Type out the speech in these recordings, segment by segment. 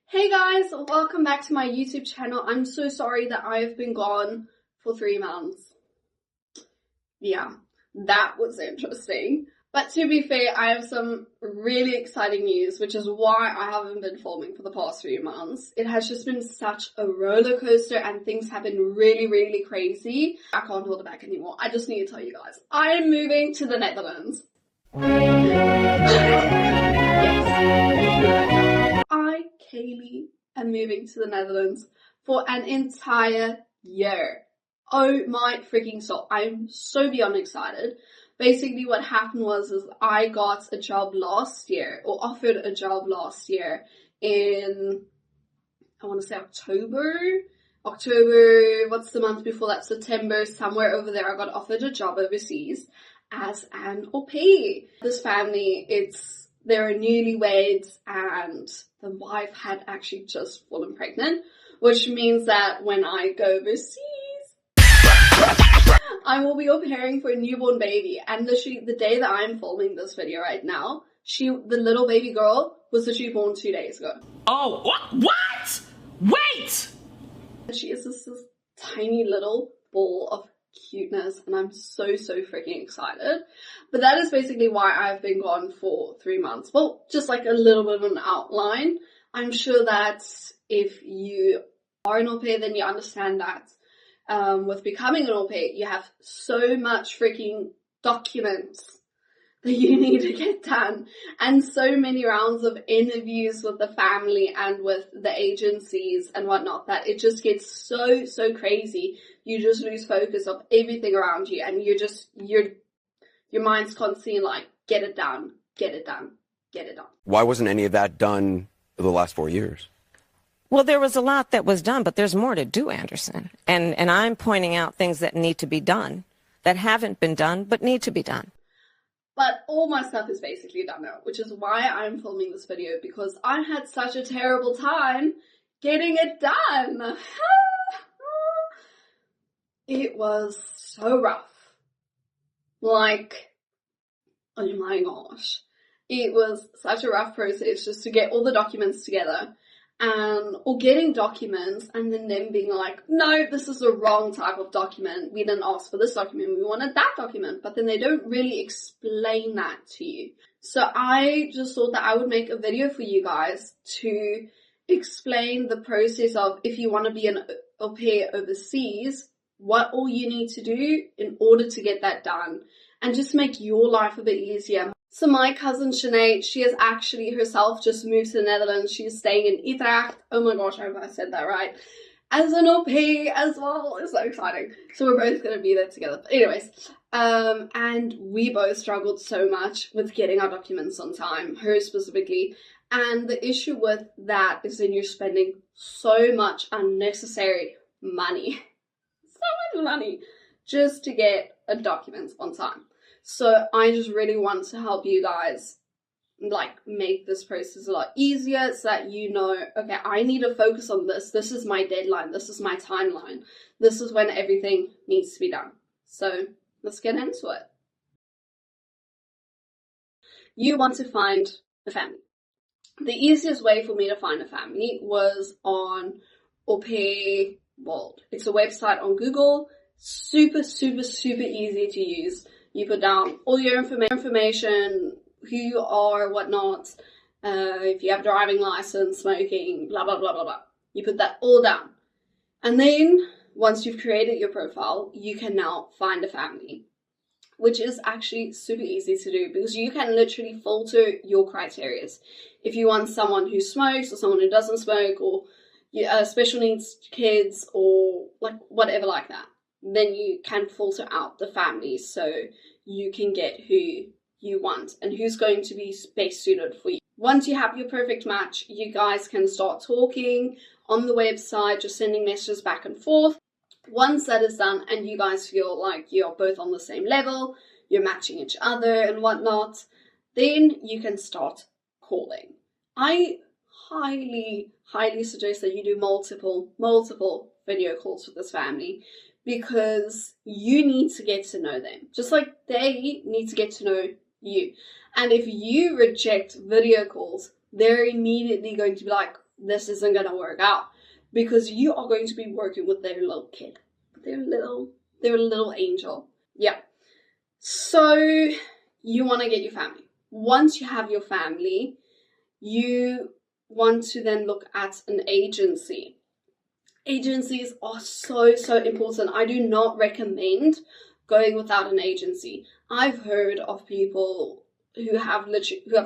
Hey guys, welcome back to my YouTube channel. I'm so sorry that I have been gone for 3 months. Yeah, that was interesting. But to be fair, I have some really exciting news, which is why I haven't been filming for the past 3 months. It has just been such a roller coaster and things have been really crazy. I can't hold it back anymore. I just need to tell you guys, I am moving to the Netherlands. Yes. Kaylee am moving to the Netherlands for an entire year. Oh my freaking soul. I'm so beyond excited. Basically what happened was I got a job last year, or offered a job last year in, I want to say October, what's the month before that? September, somewhere over there. I got offered a job overseas as an au pair. This family, they're newlyweds and the wife had actually just fallen pregnant, which means that when I go overseas, I will be au pairing for a newborn baby. And literally the day that I'm filming this video right now, the little baby girl was literally born 2 days ago. Oh, what? Wait! She is this tiny little ball of cuteness and I'm so freaking excited. But that is basically why I've been gone for 3 months. Well, just like a little bit of an outline. I'm sure that if you are an au pair, then you understand that with becoming an au pair, you have so much freaking documents that you need to get done and so many rounds of interviews with the family and with the agencies and whatnot that it just gets so crazy. You just lose focus of everything around you and your mind's constantly like, get it done. Why wasn't any of that done the last 4 years? Well, there was a lot that was done, but there's more to do, Anderson. And I'm pointing out things that need to be done, that haven't been done, but need to be done. But all my stuff is basically done now, which is why I'm filming this video, because I had such a terrible time getting it done. It was so rough. Like, oh my gosh. It was such a rough process just to get all the documents together. Or getting documents and then them being like, no, this is the wrong type of document. We didn't ask for this document. We wanted that document. But then they don't really explain that to you. So I just thought that I would make a video for you guys to explain the process of if you want to be an au pair overseas, what all you need to do in order to get that done and just make your life a bit easier. So my cousin Sinead, she has actually herself just moved to the Netherlands. She's staying in Utrecht. Oh my gosh, I hope I said that right. As an au pair as well. It's so exciting. So we're both going to be there together. But anyways, and we both struggled so much with getting our documents on time, her specifically. And the issue with that is then you're spending so much unnecessary money. So much money just to get a document on time. So I just really want to help you guys like make this process a lot easier so that you know, okay, I need to focus on this. This is my deadline. This is my timeline. This is when everything needs to be done. So let's get into it. You want to find a family. The easiest way for me to find a family was on Au Pair World. It's a website on Google. Super easy to use. You put down all your information, who you are, whatnot, if you have a driving license, smoking, blah, blah. You put that all down. And then, once you've created your profile, you can now find a family, which is actually super easy to do because you can literally filter your criteria. If you want someone who smokes or someone who doesn't smoke or special needs kids or like whatever like that, then you can filter out the families so you can get who you want and who's going to be best suited for you. Once you have your perfect match, you guys can start talking on the website, just sending messages back and forth. Once that is done and you guys feel like you're both on the same level, you're matching each other and whatnot, then you can start calling. I highly suggest that you do multiple video calls with this family, because you need to get to know them, just like they need to get to know you. And if you reject video calls, they're immediately going to be like, this isn't going to work out, because you are going to be working with their little kid, their little angel. Yeah. So you want to get your family. Once you have your family, you want to then look at an agency. Agencies are so, so important. I do not recommend going without an agency. I've heard of people who have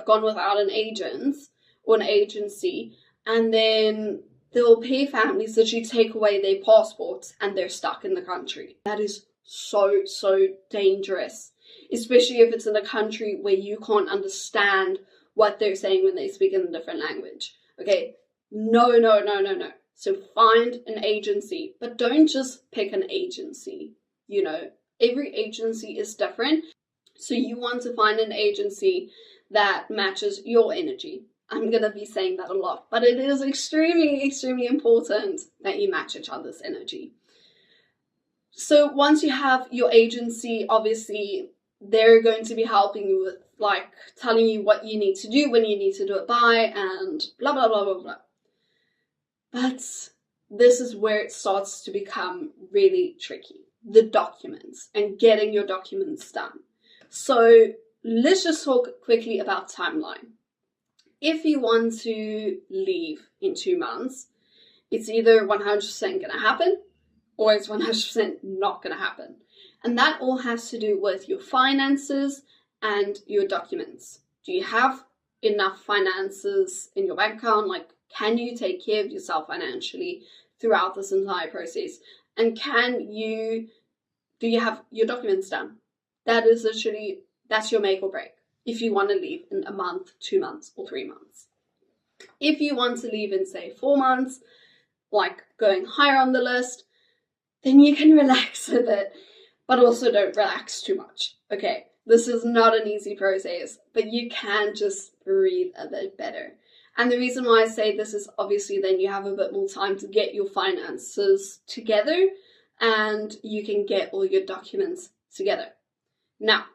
gone without an agent or an agency, and then they'll pay families that you take away their passports and they're stuck in the country. That is so, so dangerous, especially if it's in a country where you can't understand what they're saying when they speak in a different language. Okay, no. So find an agency, but don't just pick an agency. You know, every agency is different. So you want to find an agency that matches your energy. I'm going to be saying that a lot, but it is extremely, extremely important that you match each other's energy. So once you have your agency, obviously, they're going to be helping you with, like, telling you what you need to do, when you need to do it by, and blah, blah, blah, blah, blah. But this is where it starts to become really tricky. The documents and getting your documents done. So let's just talk quickly about timeline. If you want to leave in 2 months, it's either 100% going to happen or it's 100% not going to happen. And that all has to do with your finances and your documents. Do you have enough finances in your bank account? Like, can you take care of yourself financially throughout this entire process? And do you have your documents done? That is literally, that's your make or break. If you want to leave in a month, 2 months, or 3 months. If you want to leave in, say, 4 months, like going higher on the list, then you can relax a bit, but also don't relax too much. Okay, this is not an easy process, but you can just breathe a bit better. And the reason why I say this is obviously then you have a bit more time to get your finances together and you can get all your documents together. Now,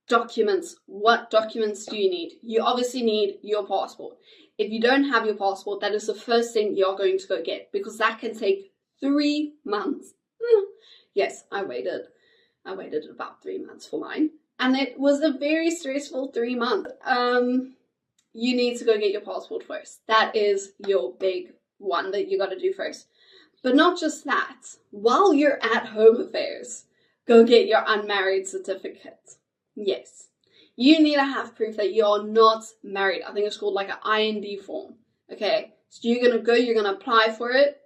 documents. What documents do you need? You obviously need your passport. If you don't have your passport, that is the first thing you're going to go get, because that can take 3 months. Yes, I waited about 3 months for mine, and it was a very stressful 3 months. You need to go get your passport first. That is your big one that you got to do first. But not just that. While you're at Home Affairs, go get your unmarried certificate. Yes. You need to have proof that you're not married. I think it's called like an IND form. Okay. So you're going to apply for it.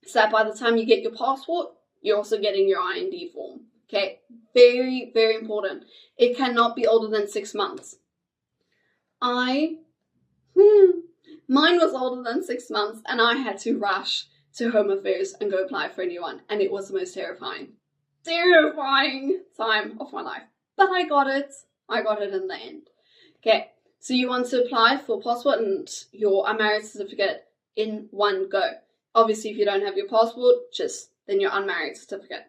So that by the time you get your passport, you're also getting your IND form. Okay. Very, very important. It cannot be older than 6 months. Mine was older than 6 months and I had to rush to Home Affairs and go apply for a new one. And it was the most terrifying time of my life. But I got it. I got it in the end. Okay, so you want to apply for passport and your unmarried certificate in one go. Obviously, if you don't have your passport, just then your unmarried certificate.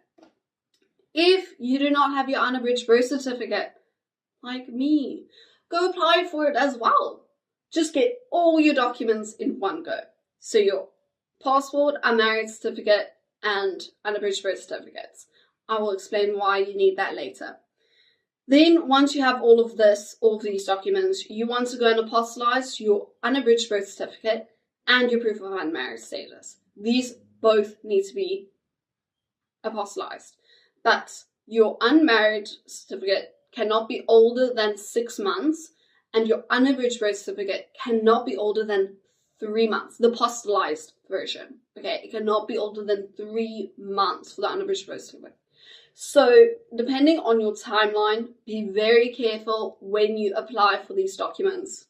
If you do not have your unabridged birth certificate, like me, go apply for it as well. Just get all your documents in one go. So your passport, unmarried certificate, and unabridged birth certificates. I will explain why you need that later. Then once you have all of these documents, you want to go and apostolize your unabridged birth certificate and your proof of unmarried status. These both need to be apostolized. But your unmarried certificate cannot be older than 6 months, and your unabridged birth certificate cannot be older than 3 months. The apostolized version. Okay, it cannot be older than 3 months for the unabridged birth certificate. So, depending on your timeline, be very careful when you apply for these documents.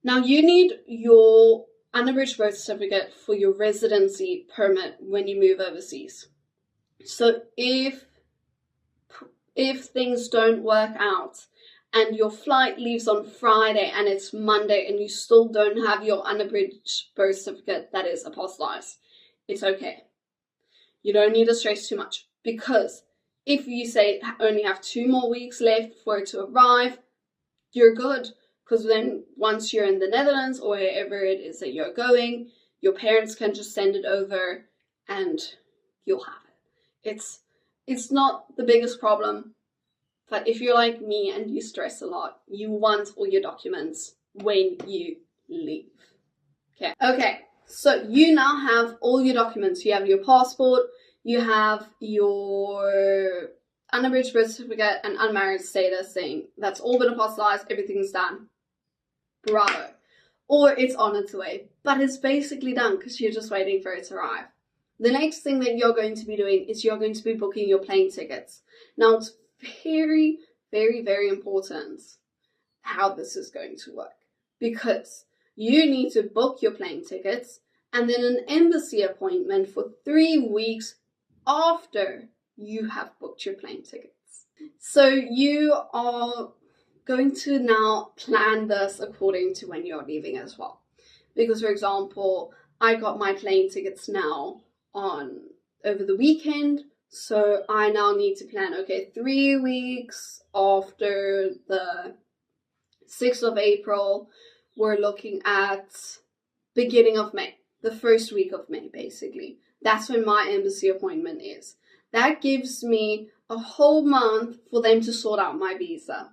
Now, you need your unabridged birth certificate for your residency permit when you move overseas. So, if things don't work out and your flight leaves on Friday and it's Monday and you still don't have your unabridged birth certificate that is apostolized, it's okay. You don't need to stress too much. Because if you say only have 2 more weeks left for it to arrive, you're good. Because then once you're in the Netherlands or wherever it is that you're going, your parents can just send it over and you'll have it. It's not the biggest problem, but if you're like me and you stress a lot, you want all your documents when you leave. Okay, so you now have all your documents. You have your passport, you have your unabridged birth certificate and unmarried status thing. That's all been apostolized, everything's done. Bravo. Or it's on its way, but it's basically done because you're just waiting for it to arrive. The next thing that you're going to be doing is you're going to be booking your plane tickets. Now, it's very, very, very important how this is going to work, because you need to book your plane tickets and then an embassy appointment for 3 weeks after you have booked your plane tickets. So you are going to now plan this according to when you're leaving as well. Because, for example, I got my plane tickets now over the weekend, so I now need to plan, okay, 3 weeks after the 6th of April, we're looking at beginning of May, the first week of May, basically. That's when my embassy appointment is. That gives me a whole month for them to sort out my visa.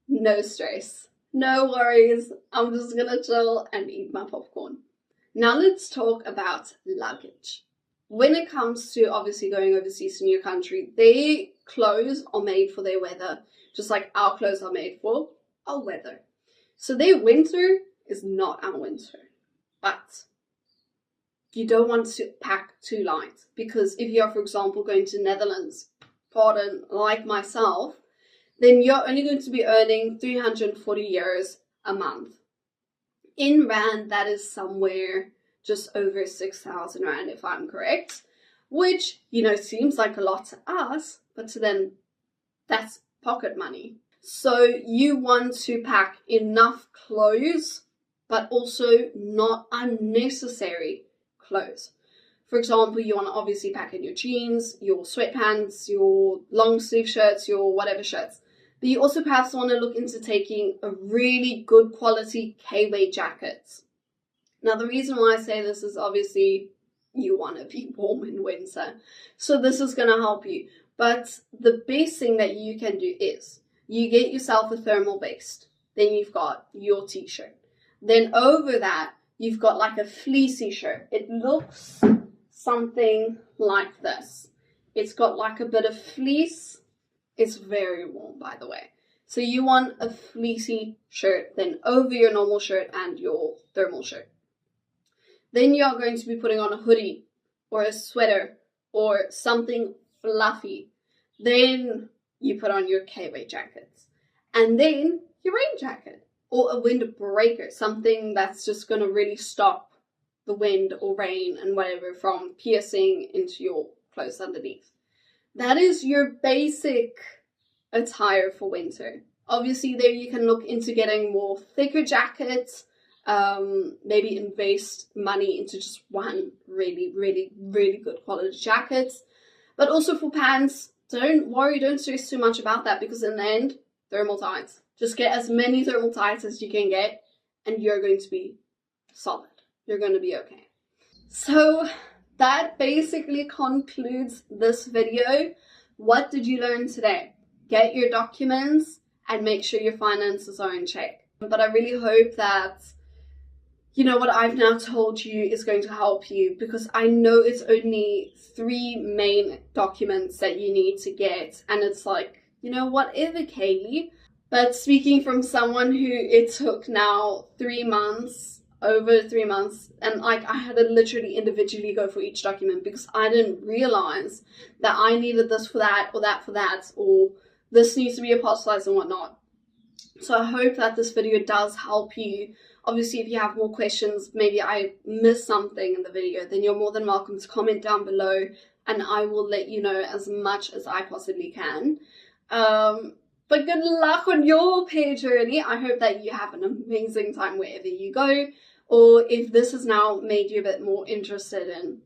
No stress, no worries. I'm just gonna chill and eat my popcorn. Now let's talk about luggage. When it comes to obviously going overseas in your country, their clothes are made for their weather, just like our clothes are made for our weather. So their winter is not our winter, but you don't want to pack too light, because if you're, for example, going to Netherlands, like myself, then you're only going to be earning 340 euros a month. In Rand, that is somewhere just over 6,000 Rand, if I'm correct, which, seems like a lot to us, but to them, that's pocket money. So you want to pack enough clothes, but also not unnecessary clothes. For example, you want to obviously pack in your jeans, your sweatpants, your long sleeve shirts, your whatever shirts. But you also perhaps want to look into taking a really good quality K-weight jacket. Now, the reason why I say this is obviously you want to be warm in winter. So this is going to help you. But the best thing that you can do is you get yourself a thermal vest. Then you've got your t-shirt. Then over that, you've got like a fleecy shirt. It looks something like this. It's got like a bit of fleece. It's very warm, by the way. So you want a fleecy shirt, then over your normal shirt and your thermal shirt. Then you're going to be putting on a hoodie or a sweater or something fluffy. Then you put on your K-weight jackets. And then your rain jacket or a windbreaker, something that's just going to really stop the wind or rain and whatever from piercing into your clothes underneath. That is your basic attire for winter. Obviously, there you can look into getting more thicker jackets, maybe invest money into just one really, really, really good quality jacket. But also for pants, don't worry, don't stress too much about that, because in the end, thermal tights. Just get as many thermal tights as you can get and you're going to be solid. You're going to be okay. So that basically concludes this video. What did you learn today? Get your documents and make sure your finances are in check. But I really hope that, what I've now told you is going to help you, because I know it's only 3 main documents that you need to get. And it's like, whatever, Kaylee. But speaking from someone who it took now 3 months, over 3 months, and I had to literally individually go for each document because I didn't realize that I needed this for that, or that for that, or this needs to be apostolized and whatnot. So I hope that this video does help you. Obviously, if you have more questions, maybe I missed something in the video, then you're more than welcome to comment down below and I will let you know as much as I possibly can. But good luck on your pair journey. I hope that you have an amazing time wherever you go. Or if this has now made you a bit more interested in,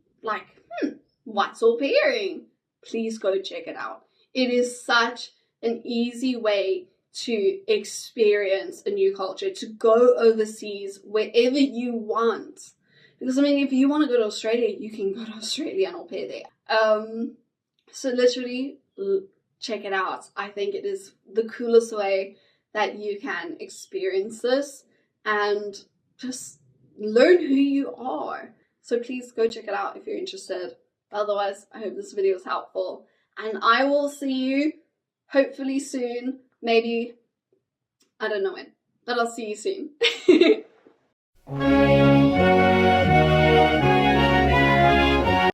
what's au pairing? Please go check it out. It is such an easy way to experience a new culture, to go overseas wherever you want. Because, I mean, if you want to go to Australia, you can go to Australia and au pair there. So literally, check it out. I think it is the coolest way that you can experience this and just learn who you are. So please go check it out if you're interested. Otherwise, I hope this video was helpful. And I will see you hopefully soon. Maybe, I don't know when, but I'll see you soon.